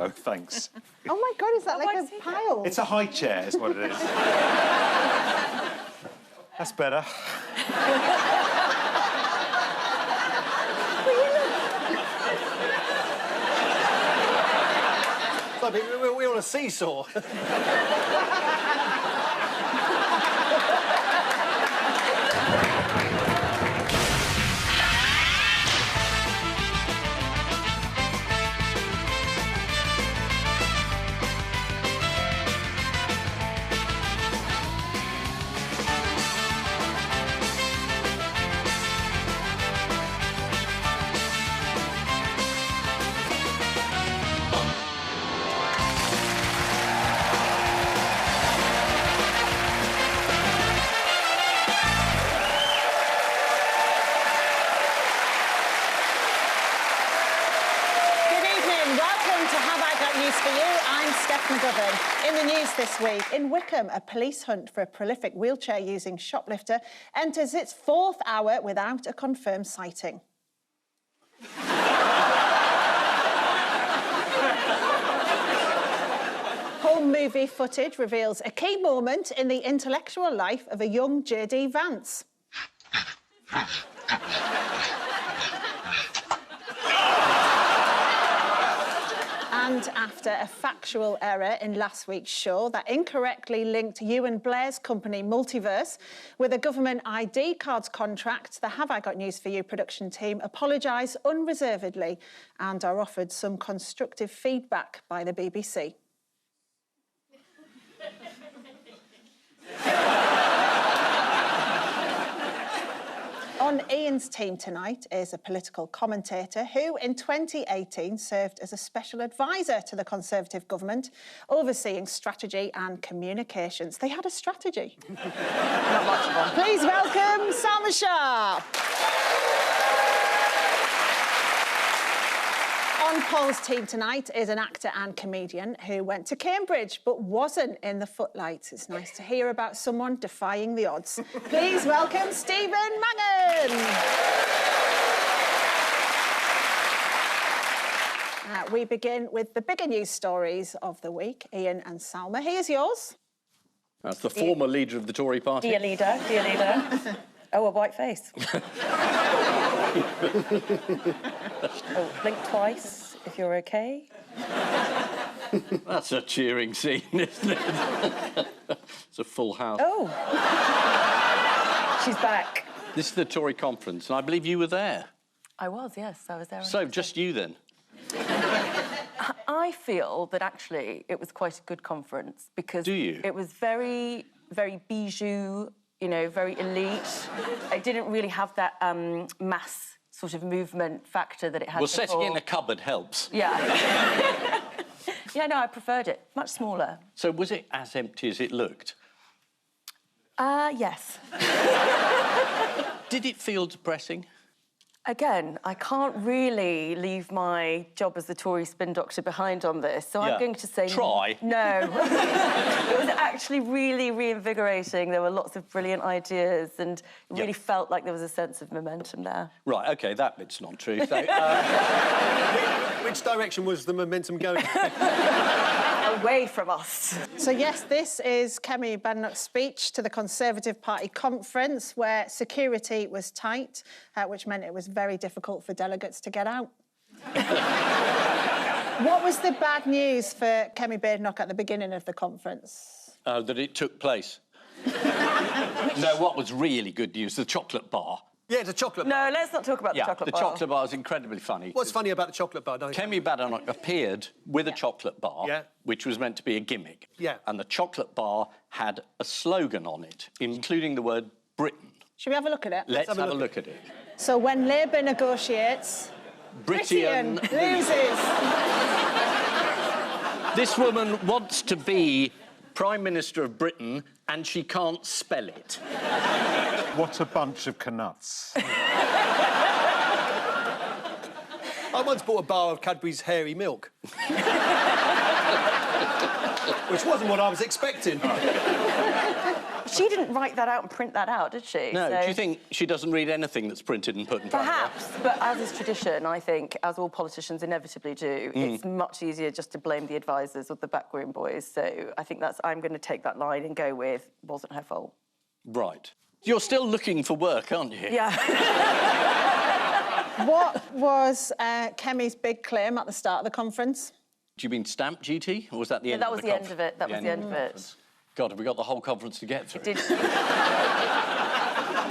Oh, thanks. Oh, my God, is that like a pile? It's a high chair, is what it is. That's better. We're on a seesaw. For you, I'm Steph McGovern. In the news this week, in Wickham, a police hunt for a prolific wheelchair-using shoplifter enters its 4th hour without a confirmed sighting. Home movie footage reveals a key moment in the intellectual life of a young J.D. Vance. And after a factual error in last week's show that incorrectly linked Ewan Blair's company Multiverse with a government ID cards contract, the Have I Got News For You production team apologise unreservedly and are offered some constructive feedback by the BBC. On Ian's team tonight is a political commentator who, in 2018, served as a special advisor to the Conservative government, overseeing strategy and communications. They had a strategy. Not much of one. Please welcome Salma Shah. On Paul's team tonight is an actor and comedian who went to Cambridge but wasn't in the footlights. It's nice to hear about someone defying the odds. Please welcome Stephen Mangan. We begin with the bigger news stories of the week. Ian and Salma, here's yours. That's the former leader of the Tory party. Dear leader, dear leader. Oh, a white face. Oh, blink twice if you're OK. That's a cheering scene, isn't it? It's a full house. Oh. She's back. This is the Tory conference, and I believe you were there. I was, yes, I was there. So, just you then? I feel that actually it was quite a good conference because... Do you? It was very, very bijou, you know, very elite. It didn't really have that mass sort of movement factor that it had before. Setting in a cupboard helps. Yeah. Yeah, no, I preferred it. Much smaller. So was it as empty as it looked? Yes. Did it feel depressing? Again, I can't really leave my job as the Tory spin doctor behind on this, so I'm going to say... Try. No. It was actually really reinvigorating. There were lots of brilliant ideas and it really felt like there was a sense of momentum there. Right, OK, that bit's not true. So, Which direction was the momentum going? Away from us. So, yes, this is Kemi Badenoch's speech to the Conservative Party conference where security was tight, which meant it was very difficult for delegates to get out. What was the bad news for Kemi Badenoch at the beginning of the conference? that it took place. No, what was really good news, the chocolate bar. Yeah, it's a chocolate bar. No, let's not talk about the chocolate bar. The chocolate bar is incredibly funny. What's funny about the chocolate bar, don't you? Kemi Badenoch appeared with a chocolate bar, which was meant to be a gimmick. Yeah. And the chocolate bar had a slogan on it, including the word Britain. Should we have a look at it? Let's have a look at it. So when Labour negotiates, Britain loses. This woman wants to be Prime Minister of Britain and she can't spell it. What a bunch of canuts. I once bought a bar of Cadbury's Hairy Milk. Which wasn't what I was expecting. She didn't write that out and print that out, did she? No, So do you think she doesn't read anything that's printed and put in front of her? perhaps, but as is tradition, I think, as all politicians inevitably do, it's much easier just to blame the advisors or the backroom boys. So I think I'm going to take that line and go with, wasn't her fault. Right. You're still looking for work, aren't you? Yeah. What was Kemi's big claim at the start of the conference? Do you mean stamp duty, or was that the end that of was the the end of it. That was the end of it. God, have we got the whole conference to get through? Did...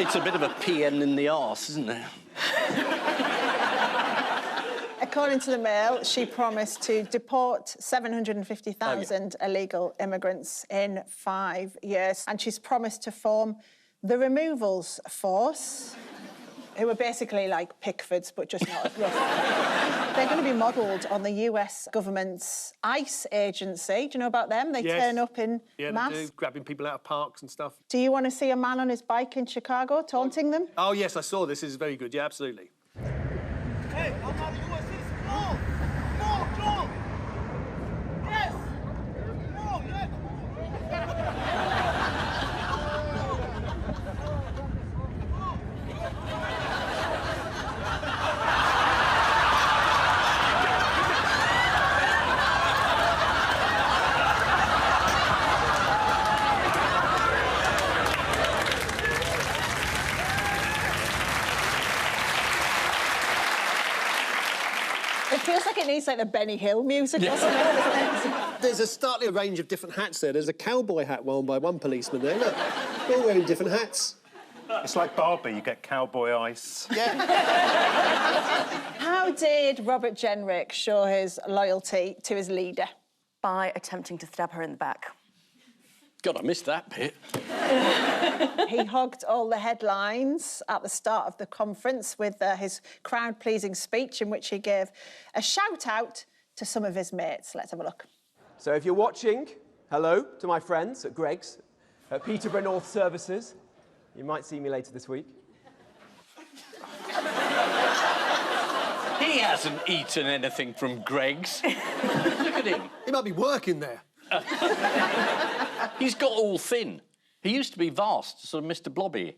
It's a bit of a PN in the arse, isn't it? According to the Mail, she promised to deport 750,000 illegal immigrants in 5 years. And she's promised to form the removals force, who are basically like Pickfords, but just not as rough. They're going to be modelled on the US government's ICE agency. Do you know about them? They turn up in mass. They do, grabbing people out of parks and stuff. Do you want to see a man on his bike in Chicago taunting them? Oh, yes, I saw this. This is very good. Yeah, absolutely. Hey, I'm not a US citizen. Come on! Come on, come on! Yes! Come on, yes! It feels like it needs like the Benny Hill music or something, doesn't it? There's a startling range of different hats there. There's a cowboy hat worn by one policeman there. Look, they're all wearing different hats. It's like Barbie, you get cowboy ice. Yeah. How did Robert Jenrick show his loyalty to his leader? By attempting to stab her in the back. God, I missed that bit. He hogged all the headlines at the start of the conference with his crowd-pleasing speech in which he gave a shout-out to some of his mates. Let's have a look. So if you're watching, hello to my friends at Greggs, at Peterborough North Services. You might see me later this week. He hasn't eaten anything from Greggs. Look at him. He might be working there. He's got all thin. He used to be vast, sort of Mr. Blobby.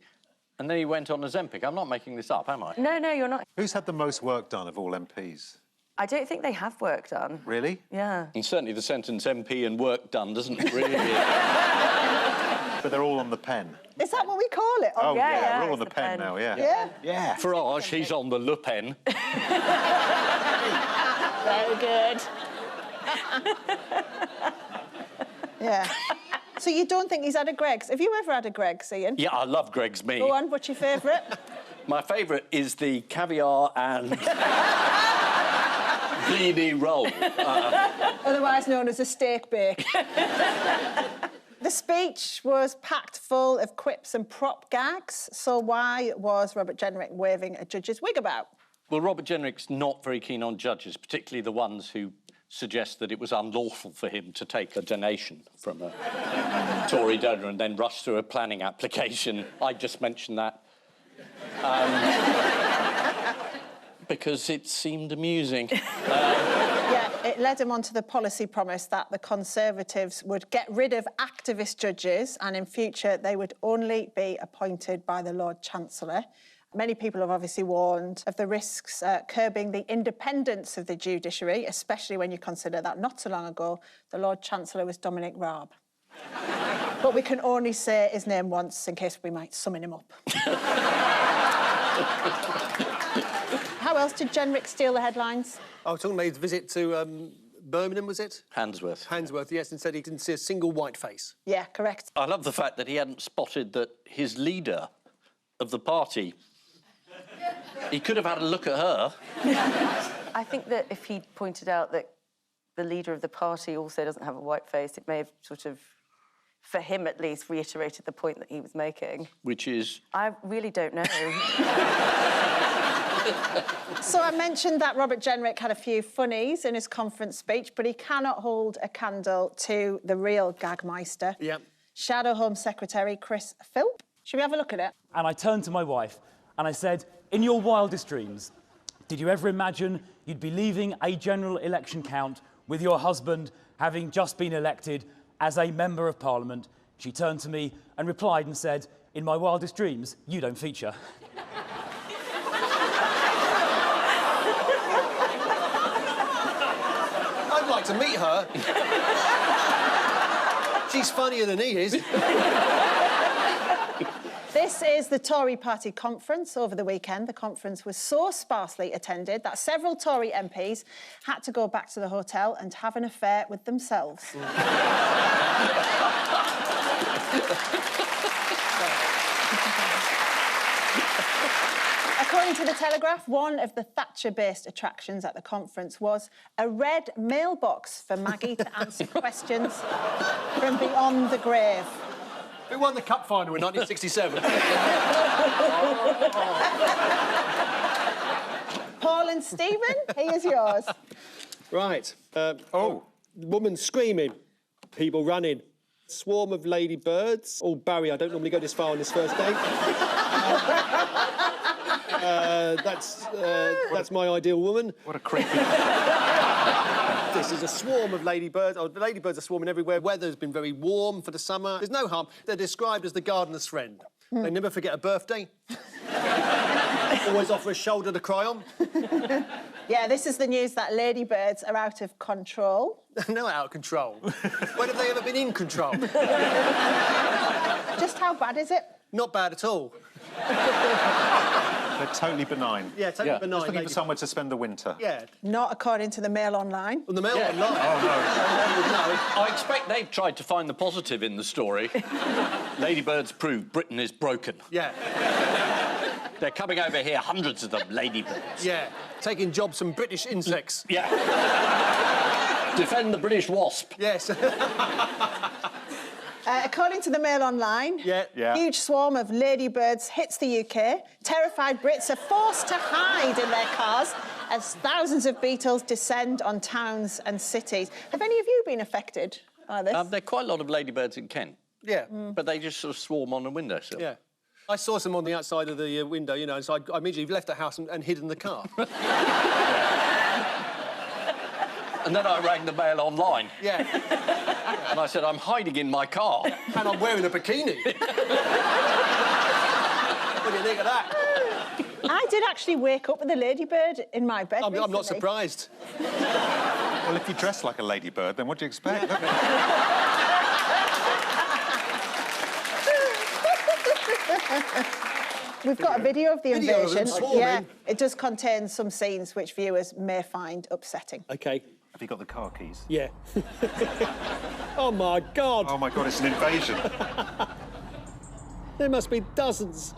And then he went on Ozempic. I'm not making this up, am I? No, you're not. Who's had the most work done of all MPs? I don't think they have work done. Really? Yeah. And certainly the sentence MP and work done doesn't really... But they're all on the pen. Is that what we call it? Oh, yeah, we're all on it's the the pen pen. now, yeah. Yeah? Yeah. Farage, he's on the Le Pen. Very good. Yeah. So you don't think he's had a Greggs? Have you ever had a Greggs, Ian? Yeah, I love Greggs me. Go on, what's your favourite? My favourite is the caviar and beanie roll. Otherwise known as a steak bake. The speech was packed full of quips and prop gags, so why was Robert Jenrick waving a judge's wig about? Well, Robert Jenrick's not very keen on judges, particularly the ones who suggest that it was unlawful for him to take a donation from a Tory donor and then rush through a planning application. I just mentioned that. Because it seemed amusing. Yeah, it led him on to the policy promise that the Conservatives would get rid of activist judges and in future they would only be appointed by the Lord Chancellor. Many people have obviously warned of the risks curbing the independence of the judiciary, especially when you consider that not so long ago the Lord Chancellor was Dominic Raab. But we can only say his name once in case we might summon him up. How else did Jenrick steal the headlines? I was talking about his visit to Birmingham, was it? Handsworth. Handsworth, yes, and said he didn't see a single white face. Yeah, correct. I love the fact that he hadn't spotted that his leader of the party, he could have had a look at her. I think that if he'd pointed out that the leader of the party also doesn't have a white face, it may have sort of, for him at least, reiterated the point that he was making. Which is? I really don't know. So I mentioned that Robert Jenrick had a few funnies in his conference speech, but he cannot hold a candle to the real gagmeister. Yeah. Shadow Home Secretary Chris Philp. Should we have a look at it? And I turned to my wife and I said, in your wildest dreams, did you ever imagine you'd be leaving a general election count with your husband having just been elected as a Member of Parliament, She turned to me and replied and said, "In my wildest dreams, you don't feature." I'd like to meet her. She's funnier than he is. This is the Tory party conference over the weekend. The conference was so sparsely attended that several Tory MPs had to go back to the hotel and have an affair with themselves. According to The Telegraph, one of the Thatcher-based attractions at the conference was a red mailbox for Maggie to answer questions from beyond the grave. Who won the cup final in 1967? Paul and Stephen, here's yours. Right. Woman screaming. People running. Swarm of ladybirds. Oh, Barry, I don't normally go this far on this first date. That's my ideal woman. What a creepy... This is a swarm of ladybirds. Oh, the ladybirds are swarming everywhere. Weather's been very warm for the summer. There's no harm. They're described as the gardener's friend. They never forget a birthday. Always offer a shoulder to cry on. Yeah, this is the news that ladybirds are out of control. No, out of control. When have they ever been in control? Just how bad is it? Not bad at all. They're totally benign. Yeah, totally benign. Just looking for somewhere to spend the winter. Yeah. Not according to the Mail Online. On the Mail Online? I expect they've tried to find the positive in the story. Ladybirds prove Britain is broken. Yeah. They're coming over here, hundreds of them, ladybirds. Yeah. Taking jobs from British insects. Yeah. Defend the British wasp. Yes. According to the Mail Online, huge swarm of ladybirds hits the UK. Terrified Brits are forced to hide in their cars as thousands of beetles descend on towns and cities. Have any of you been affected by this? There are quite a lot of ladybirds in Kent. Yeah. But they just sort of swarm on the windowsill. Yeah. I saw some on the outside of the window, you know, so I immediately left the house and hid in the car. And then I rang the Mail Online. Yeah. And I said, I'm hiding in my car. And I'm wearing a bikini. What do you think of that? I did actually wake up with a ladybird in my bed. I'm not surprised. Well, if you dress like a ladybird, then what do you expect? We've got a video of the Video of them invasion. swarming. Yeah, it does contain some scenes which viewers may find upsetting. OK. Have you got the car keys? Yeah. Oh, my God. Oh, my God, it's an invasion. There must be dozens.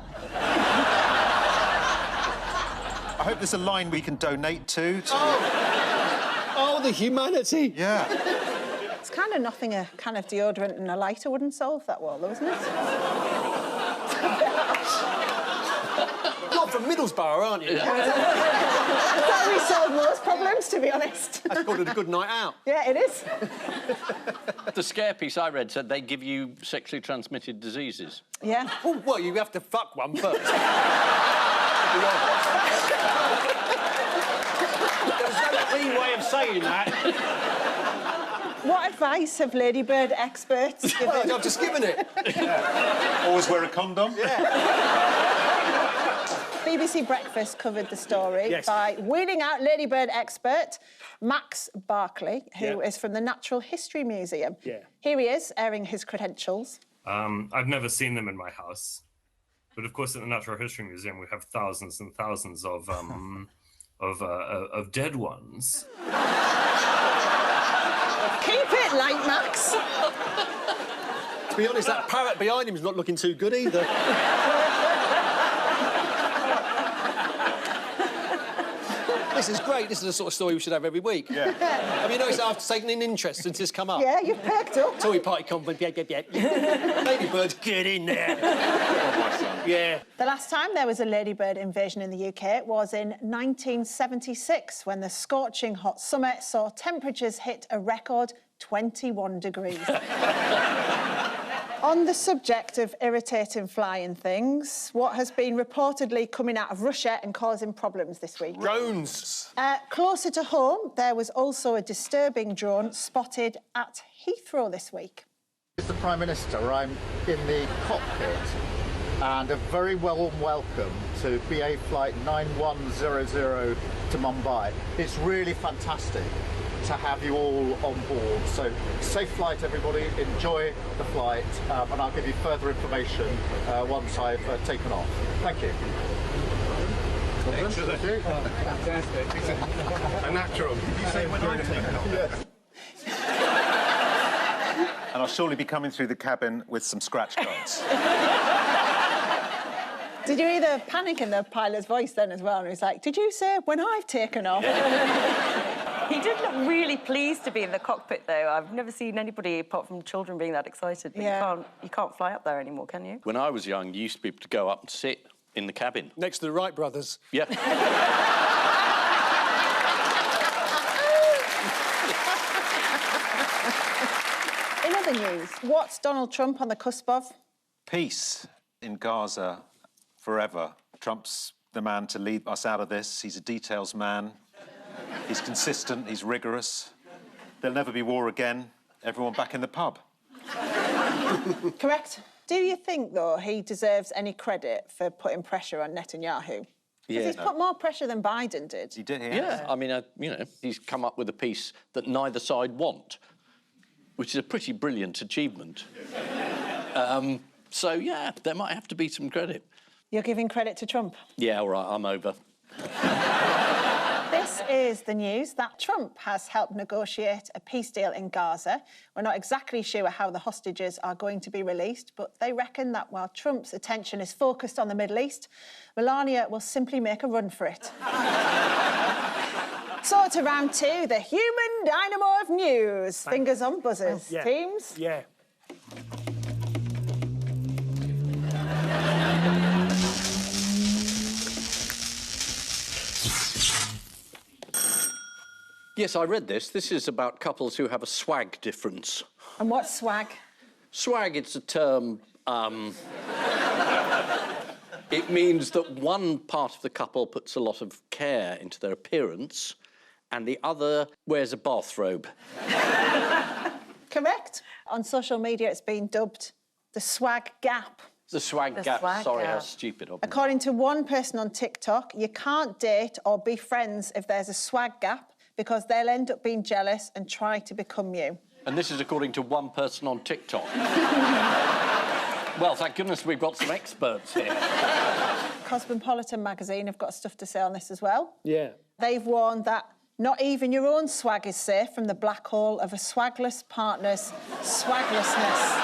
I hope there's a line we can donate to. Oh, the humanity. Yeah. It's kind of nothing a can of deodorant and a lighter wouldn't solve that well, though, isn't it? Not from Middlesbrough, aren't you? That we solve most problems, to be honest. That's called it a good night out. Yeah, it is. The scare piece I read said they give you sexually transmitted diseases. Yeah. Oh, well, you have to fuck one first. There's no clean way of saying that. What advice have ladybird experts given? Well, I've just given it. Yeah. Always wear a condom. BBC Breakfast covered the story by wheeling out ladybird expert Max Barkley, who is from the Natural History Museum. Here he is, airing his credentials. I've never seen them in my house, but of course at the Natural History Museum we have thousands and thousands of dead ones. Keep it light, Max. To be honest, that parrot behind him's not looking too good either. This is great. This is the sort of story we should have every week. Yeah. Have you noticed I've taken an interest since this come up? Yeah, you've perked up. Tory party conference, Ladybirds, get in there. Yeah. The last time there was a ladybird invasion in the UK was in 1976, when the scorching hot summer saw temperatures hit a record 21 degrees. On the subject of irritating flying things, what has been reportedly coming out of Russia and causing problems this week? Drones. Closer to home, there was also a disturbing drone spotted at Heathrow this week. It's the Prime Minister, I'm in the cockpit, and a very warm welcome to BA Flight 9100 to Mumbai. It's really fantastic to have you all on board. So, safe flight, everybody. Enjoy the flight, and I'll give you further information once I've taken off. Thank you. Excellent. Fantastic. A natural. Did you say when I'm taking off? Yes. And I'll surely be coming through the cabin with some scratch cards. Did you hear the panic in the pilot's voice then as well? And he was like, did you say when I've taken off? He did look really pleased to be in the cockpit, though. I've never seen anybody, apart from children, being that excited. But you can't fly up there anymore, can you? When I was young, you used to be able to go up and sit in the cabin. Next to the Wright brothers. Yeah. In other news, what's Donald Trump on the cusp of? Peace in Gaza forever. Trump's the man to lead us out of this. He's a details man. He's consistent, he's rigorous. There'll never be war again. Everyone back in the pub. Correct. Do you think, though, he deserves any credit for putting pressure on Netanyahu? Because he's put more pressure than Biden did. He did, Yeah, I mean, he's come up with a piece that neither side want, which is a pretty brilliant achievement. So, yeah, there might have to be some credit. You're giving credit to Trump? Yeah, all right, I'm over. This is the news that Trump has helped negotiate a peace deal in Gaza. We're not exactly sure how the hostages are going to be released, but they reckon that while Trump's attention is focused on the Middle East, Melania will simply make a run for it. So to round two, the human dynamo of news. Fingers on buzzers. Yeah. Teams? Yeah. Yes, I read this. This is about couples who have a swag difference. And what's swag? Swag, it's a term, it means that one part of the couple puts a lot of care into their appearance and the other wears a bathrobe. Correct. On social media, it's been dubbed the swag gap. The swag gap. Sorry, how stupid of me. According to one person on TikTok, you can't date or be friends if there's a swag gap because they'll end up being jealous and try to become you. And this is according to one person on TikTok. Well, thank goodness we've got some experts here. Cosmopolitan magazine have got stuff to say on this as well. Yeah. They've warned that not even your own swag is safe from the black hole of a swagless partner's swaglessness.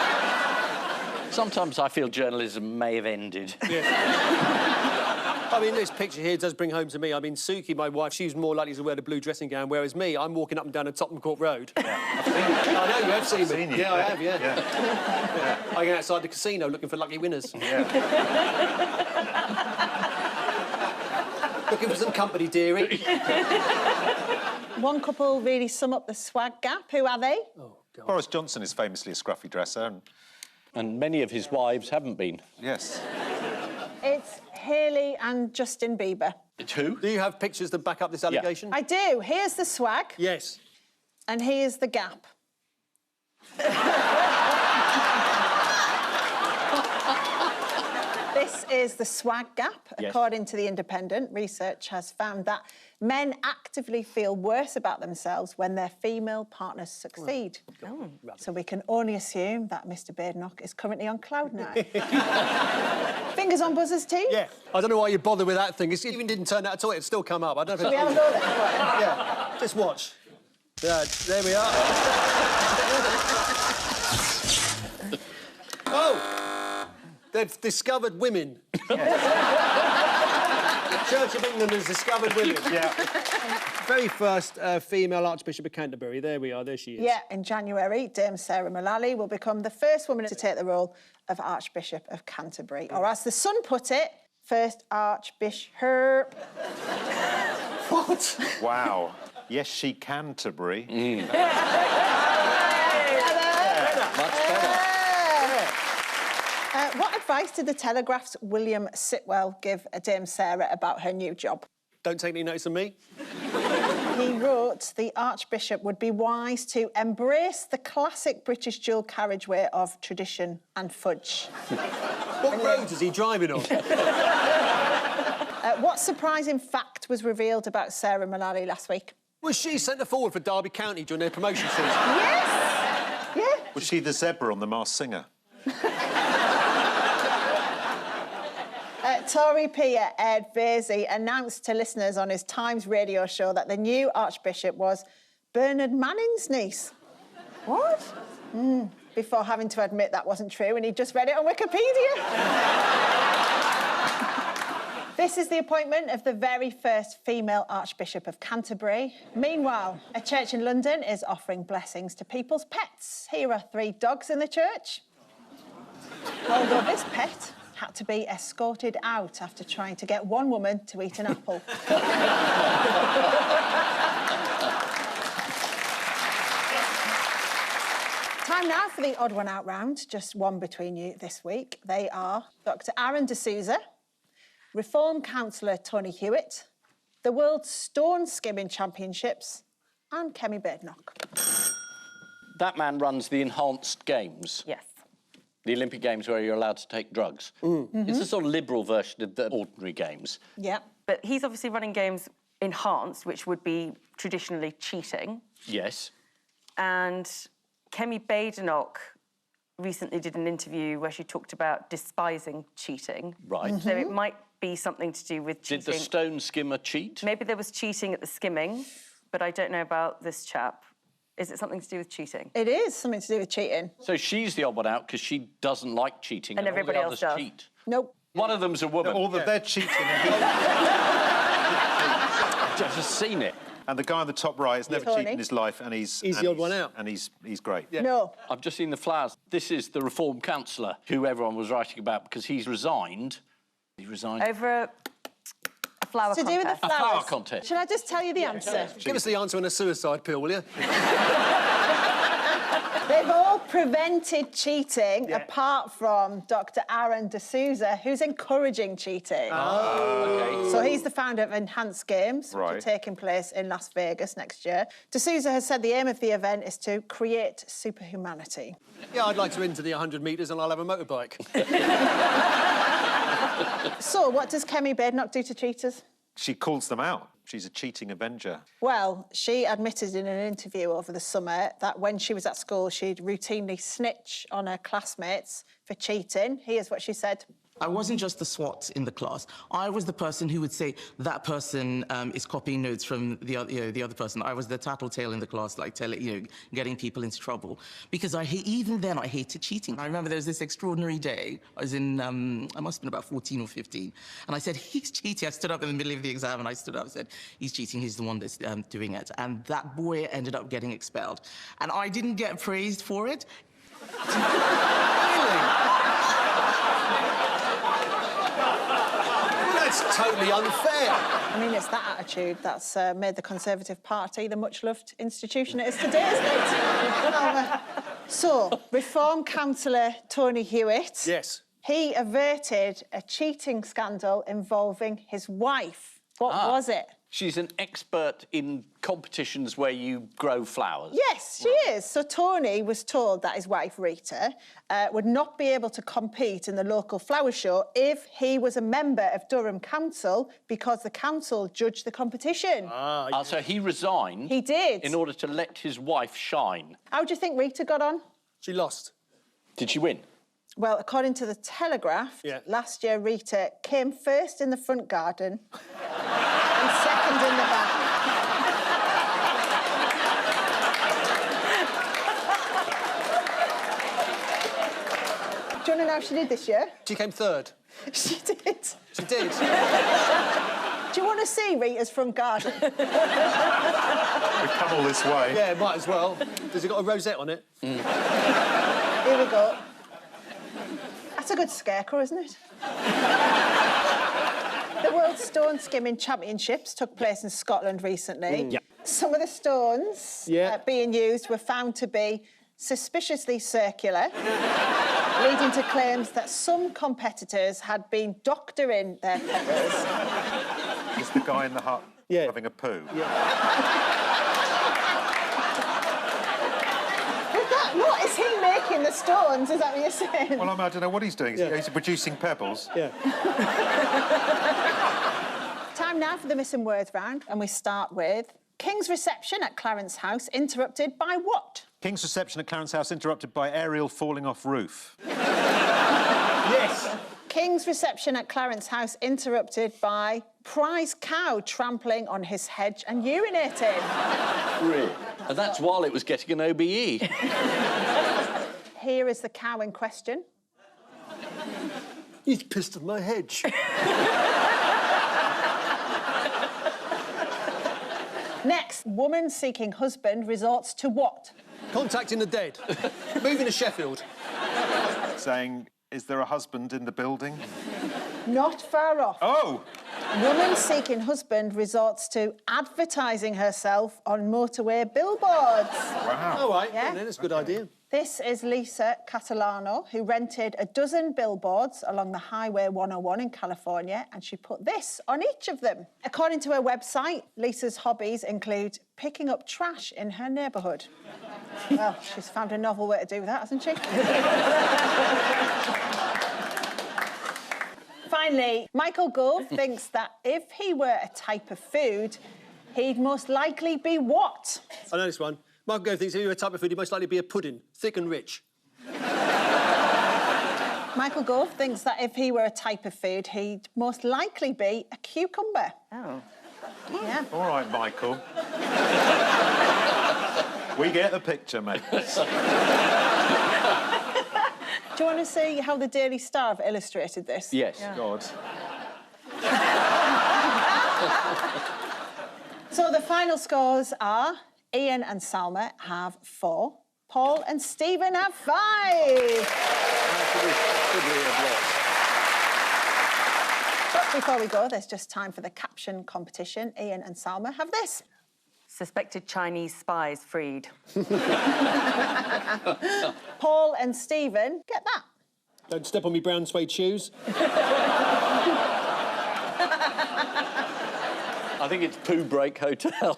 Sometimes I feel journalism may have ended. I mean, this picture here does bring home to me. I mean, Suki, my wife, she's more likely to wear the blue dressing gown, whereas me, I'm walking up and down a Tottenham Court Road. Yeah. I know, you have seen me. You. Yeah, I have, yeah. I go outside the casino looking for lucky winners. Yeah. Looking for some company, dearie. One couple really sum up the swag gap. Who are they? Oh, God. Boris Johnson is famously a scruffy dresser. And many of his wives haven't been. Yes. It's Hailey and Justin Bieber. It's who? Do you have pictures that back up this allegation? I do. Here's the swag. Yes. And here's the gap. This is the swag gap. Yes. According to The Independent, research has found that men actively feel worse about themselves when their female partners succeed. So we can only assume that Mr. Badenoch is currently on cloud nine. Fingers on buzzers, team? Yeah. I don't know why you bother with that thing. It even didn't turn out at all. It'd still come up. I don't know if Shall we have a go then? Yeah. Just watch. Yeah, there we are. Oh! They've discovered women. The Church of England has discovered women. Yeah. Very first female Archbishop of Canterbury. There we are, there she is. Yeah, in January, Dame Sarah Mullally will become the first woman to take the role of Archbishop of Canterbury. Or as the Sun put it, first Archbishop. What? Wow. Yes, she Canterbury. Much better. What advice did the Telegraph's William Sitwell give Dame Sarah about her new job? Don't take any notice of me. He wrote the Archbishop would be wise to embrace the classic British dual carriageway of tradition and fudge. What roads is he driving on? What surprising fact was revealed about Sarah Mullally last week? Was she centre forward for Derby County during their promotion season? Yes! Yeah. Was she the zebra on The Masked Singer? Tory peer Ed Vasey announced to listeners on his Times radio show that the new Archbishop was Bernard Manning's niece. What? Before having to admit that wasn't true, and he just read it on Wikipedia. This is the appointment of the very first female Archbishop of Canterbury. Meanwhile, a church in London is offering blessings to people's pets. Here are 3 dogs in the church. Although this pet had to be escorted out after trying to get one woman to eat an apple. Time now for the odd one out round. Just one between you this week. They are Dr. Aaron D'Souza, Reform councillor Tony Hewitt, the World Stone Skimming Championships, and Kemi Badenoch. That man runs the enhanced games. Yes. The Olympic Games where you're allowed to take drugs. It's a sort of liberal version of the ordinary games. Yeah. But he's obviously running games enhanced, which would be traditionally cheating. Yes. And Kemi Badenoch recently did an interview where she talked about despising cheating. Right. So it might be something to do with cheating. Did the stone skimmer cheat? Maybe there was cheating at the skimming, but I don't know about this chap. Is it something to do with cheating? It is something to do with cheating. So she's the odd one out because she doesn't like cheating And everybody all the else others does. cheat. Nope. One of them's a woman. All that they're cheating. I've just seen it. And the guy on the top right has never Tony. cheated in his life, and he's the odd one out. And he's great. Yeah. No. I've just seen the flowers. This is the Reform councillor who everyone was writing about because he's resigned. He resigned. Over a flower To do contest. with the A flowers. flower contest. Shall I just tell you the answer? Give us the answer on a suicide pill, will you? They've all prevented cheating, apart from Dr. Aaron D'Souza, who's encouraging cheating. Okay. So he's the founder of Enhanced Games, which are Right. taking place in Las Vegas next year. D'Souza has said the aim of the event is to create superhumanity. Yeah, I'd like to enter the 100 metres and I'll have a motorbike. So what does Kemi Badenoch do to cheaters? She calls them out. She's a cheating avenger. Well, she admitted in an interview over the summer that when she was at school, she'd routinely snitch on her classmates for cheating. Here's what she said. I wasn't just the SWAT in the class. I was the person who would say that person is copying notes from the other person. I was the tattletale in the class, like getting people into trouble. Because even then I hated cheating. I remember there was this extraordinary day. I was in, I must have been about 14 or 15. And I said, he's cheating. I stood up in the middle of the exam and I stood up and said, he's cheating. He's the one that's doing it. And that boy ended up getting expelled. And I didn't get praised for it. That's totally unfair. I mean, it's that attitude that's made the Conservative Party the much-loved institution it is today, isn't it? So, Reform councillor Tony Hewitt. Yes. He averted a cheating scandal involving his wife. What was it? She's an expert in competitions where you grow flowers. Yes, she is. So Tony was told that his wife, Rita, would not be able to compete in the local flower show if he was a member of Durham Council because the council judged the competition. So he resigned. He did. In order to let his wife shine. How do you think Rita got on? She lost. Did she win? Well, according to the Telegraph, last year Rita came first in the front garden and second in the back. Do you want to know how she did this year? She came third. She did. She did. Do you want to see Rita's front garden? We've come all this way. Yeah, might as well. Has it got a rosette on it? Here we go. That's a good scarecrow, isn't it? The World Stone Skimming Championships took place in Scotland recently. Some of the stones being used were found to be suspiciously circular, leading to claims that some competitors had been doctoring their feathers. Is the guy in the hut Yeah. having a poo. What, is he making the stones? Is that what you're saying? Well, I don't know what he's doing. Yeah. He's producing pebbles. Yeah. Time now for the missing words round, and we start with King's reception at Clarence House interrupted by what? King's reception at Clarence House interrupted by Ariel falling off roof. Yes. King's reception at Clarence House interrupted by prize cow trampling on his hedge and urinating. Really? And that's while it was getting an OBE. Here is the cow in question. He's pissed on my hedge. Next, woman seeking husband resorts to what? Contacting the dead. Moving to Sheffield. Saying, is there a husband in the building? Not far off. Oh! Woman seeking husband resorts to advertising herself on motorway billboards. Wow. All right, Yeah. yeah, that's a good idea. This is Lisa Catalano, who rented a dozen billboards along the Highway 101 in California, and she put this on each of them. According to her website, Lisa's hobbies include picking up trash in her neighbourhood. Well, she's found a novel way to do that, hasn't she? Finally, Michael Gove thinks that if he were a type of food, he'd most likely be what? I know this one. Michael Gove thinks if you were a type of food, you'd most likely be a pudding, thick and rich. Michael Gove thinks that if he were a type of food, he'd most likely be a cucumber. Oh. Yeah. All right, Michael. We get the picture, mate. Do you want to see how the Daily Star have illustrated this? Yes. Yeah. God. So the final scores are Ian and Salma have 4, Paul and Stephen have 5. But before we go, there's just time for the caption competition. Ian and Salma have this. Suspected Chinese spies freed. Paul and Stephen, get that. Don't step on me brown suede shoes. I think it's Poo Break Hotel.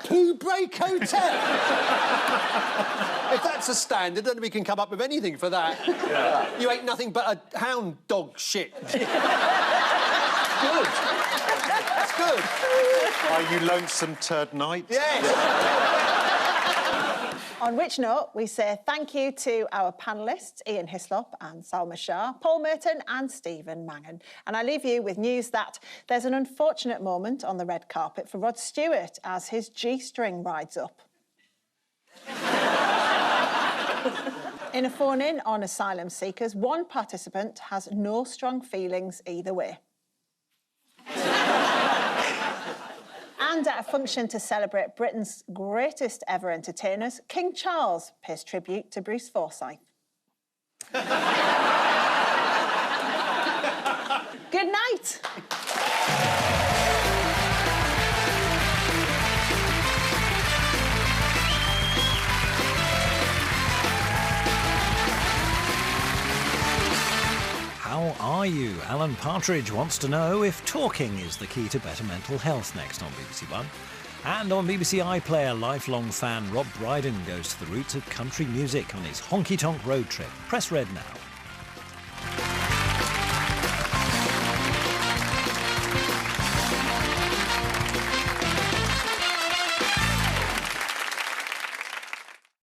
Poo Break Hotel! If that's a standard, then we can come up with anything for that. Yeah. You ain't nothing but a hound dog shit. Good. That's good. Are you lonesome turd night? Yes. On which note, we say thank you to our panellists, Ian Hislop and Salma Shah, Paul Merton and Stephen Mangan. And I leave you with news that there's an unfortunate moment on the red carpet for Rod Stewart as his G-string rides up. In a phone-in on asylum seekers, one participant has no strong feelings either way. And at a function to celebrate Britain's greatest ever entertainers, King Charles pays tribute to Bruce Forsyth. Good night. How are you? Alan Partridge wants to know if talking is the key to better mental health next on BBC One. And on BBC iPlayer, lifelong fan Rob Brydon goes to the roots of country music on his honky-tonk road trip. Press red now.